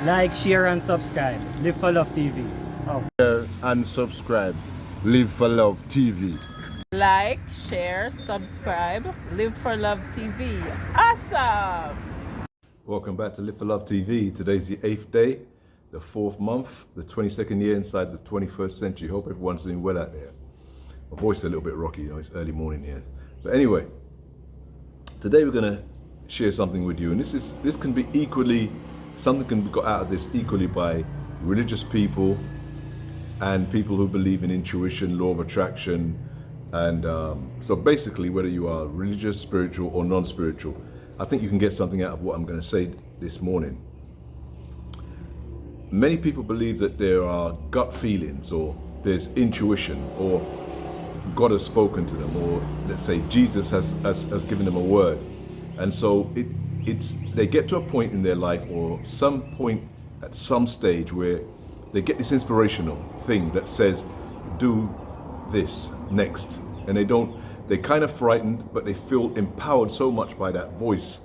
Like, share, and subscribe. Live for Love TV. Oh. And subscribe. Live for Love TV. Like, share, subscribe. Live for Love TV. Awesome! Welcome back to Live for Love TV. Today's the 8th day, the 4th month, the 22nd year inside the 21st century. Hope everyone's doing well out there. My voice is a little bit rocky, it's early morning here. But anyway, today we're going to share something with you, and this can be equally, something can be got out of this equally by religious people and people who believe in intuition, law of attraction, and so basically whether you are religious, spiritual or non-spiritual, I think you can get something out of what I'm going to say this morning. Many people believe that there are gut feelings, or there's intuition, or God has spoken to them, or let's say Jesus has given them a word. And so they get to a point in their life, or some point at some stage, where they get this inspirational thing that says, do this next. And they're kind of frightened, but they feel empowered so much by that voice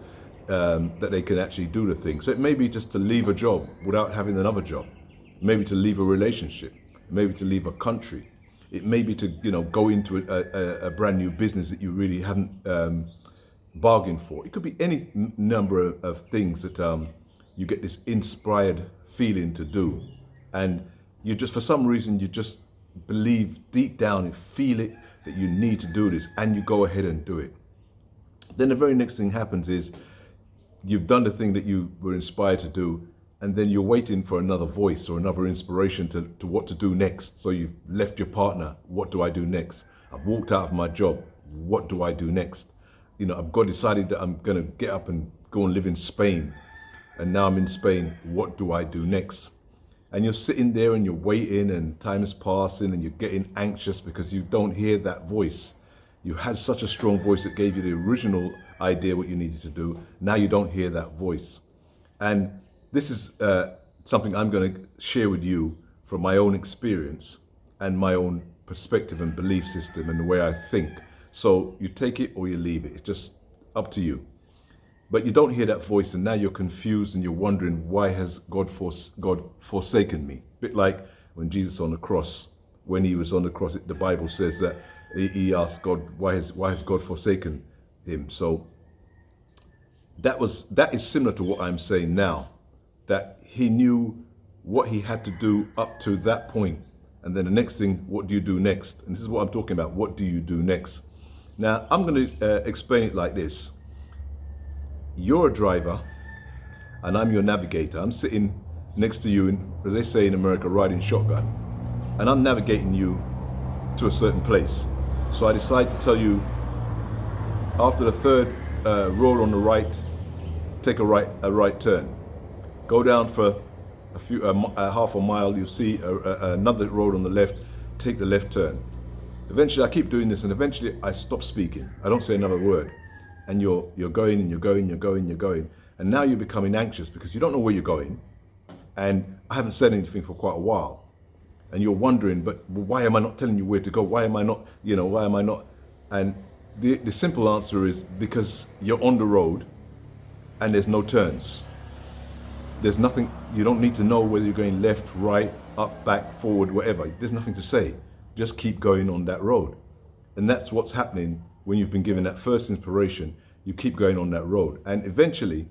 that they can actually do the thing. So it may be just to leave a job without having another job, maybe to leave a relationship, maybe to leave a country. It may be to go into a brand new business that you really haven't bargained for. It could be any number of things that you get this inspired feeling to do, and you just, for some reason, you just believe deep down and feel it that you need to do this, and you go ahead and do it. Then the very next thing happens is you've done the thing that you were inspired to do, and then you're waiting for another voice or another inspiration to what to do next. So you've left your partner. What do I do next? I've walked out of my job. What do I do next? I've decided that I'm going to get up and go and live in Spain. And now I'm in Spain. What do I do next? And you're sitting there and you're waiting, and time is passing, and you're getting anxious because you don't hear that voice. You had such a strong voice that gave you the original idea what you needed to do. Now you don't hear that voice. And this is something I'm going to share with you from my own experience and my own perspective and belief system and the way I think. So you take it or you leave it. It's just up to you. But you don't hear that voice, and now you're confused and you're wondering, why has God forsaken me? A bit like when Jesus on the cross, when he was on the cross, the Bible says that he asked God, why has God forsaken him? So that is similar to what I'm saying now, that he knew what he had to do up to that point. And then the next thing, what do you do next? And this is what I'm talking about. What do you do next? Now, I'm going to explain it like this. You're a driver and I'm your navigator. I'm sitting next to you, as they say in America, riding shotgun. And I'm navigating you to a certain place. So I decide to tell you, after the third road on the right, take a right turn. Go down for half a mile, you'll see another road on the left, take the left turn. Eventually I keep doing this, and eventually I stop speaking. I don't say another word. And you're going and you're going, you're going, you're going. And now you're becoming anxious because you don't know where you're going. And I haven't said anything for quite a while. And you're wondering, but why am I not telling you where to go? Why am I not, why am I not? And the simple answer is because you're on the road and there's no turns. There's nothing, you don't need to know whether you're going left, right, up, back, forward, whatever. There's nothing to say. Just keep going on that road. And that's what's happening when you've been given that first inspiration. You keep going on that road. And eventually,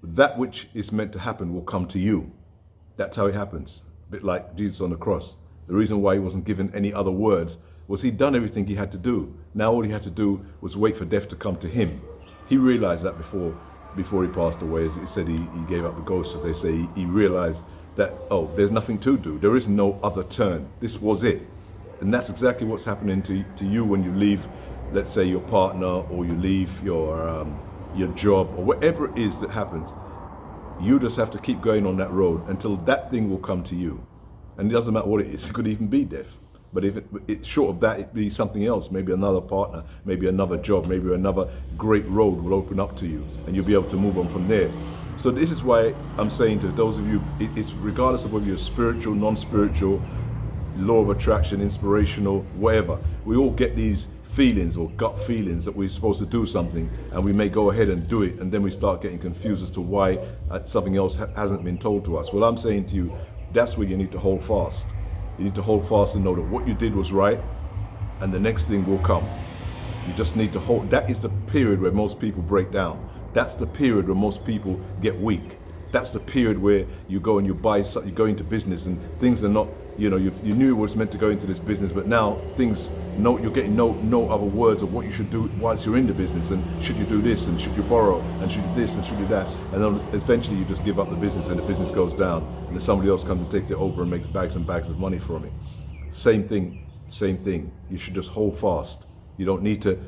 that which is meant to happen will come to you. That's how it happens. A bit like Jesus on the cross. The reason why he wasn't given any other words was he'd done everything he had to do. Now all he had to do was wait for death to come to him. He realized that before he passed away, as he said, he gave up the ghost, as they say. He realized that, oh, there's nothing to do. There is no other turn. This was it. And that's exactly what's happening to you when you leave, let's say, your partner, or you leave your job, or whatever it is that happens. You just have to keep going on that road until that thing will come to you. And it doesn't matter what it is. It could even be death. But if it's short of that, it'd be something else, maybe another partner, maybe another job, maybe another great road will open up to you, and you'll be able to move on from there. So this is why I'm saying to those of you, it's regardless of whether you're spiritual, non-spiritual, law of attraction, inspirational, whatever, we all get these feelings or gut feelings that we're supposed to do something, and we may go ahead and do it, and then we start getting confused as to why something else hasn't been told to us. Well, I'm saying to you, that's where you need to hold fast. You need to hold fast and know that what you did was right, and the next thing will come. You just need to hold. That is the period where most people break down. That's the period where most people get weak. That's the period where you go and you buy something, you go into business and things are not, you knew it was meant to go into this business, but now you're getting no other words of what you should do whilst you're in the business, and should you do this, and should you borrow, and should you this, and should you that, and then eventually you just give up the business and the business goes down, and then somebody else comes and takes it over and makes bags and bags of money from it. Same thing. You should just hold fast. You don't need to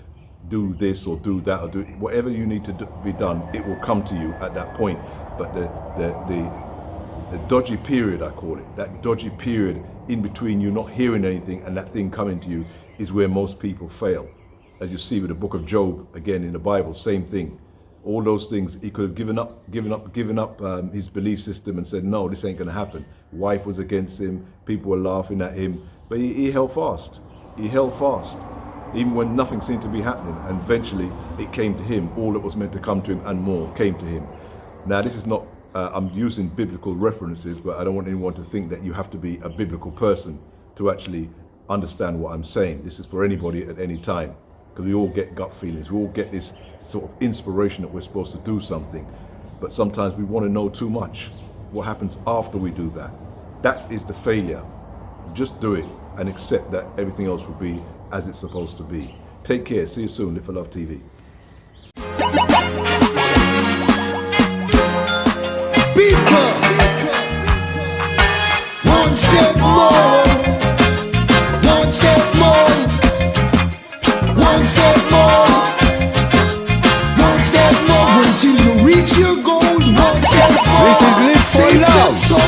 do this or do that or do whatever you need to be done. It will come to you at that point. But the dodgy period, I call it, that dodgy period in between you not hearing anything and that thing coming to you, is where most people fail. As you see with the book of Job, again in the Bible, same thing. All those things, he could have given up his belief system and said, no, this ain't going to happen. Wife was against him, people were laughing at him, but he held fast. He held fast, even when nothing seemed to be happening, and eventually it came to him. All that was meant to come to him and more came to him. Now, this is not, I'm using biblical references, but I don't want anyone to think that you have to be a biblical person to actually understand what I'm saying. This is for anybody at any time, because we all get gut feelings. We all get this sort of inspiration that we're supposed to do something, but sometimes we want to know too much. What happens after we do that? That is the failure. Just do it and accept that everything else will be as it's supposed to be. Take care. See you soon. Live for Love TV. One step more, one step more, one step more, one step more, until you reach your goals. One step more. This is Live for Love.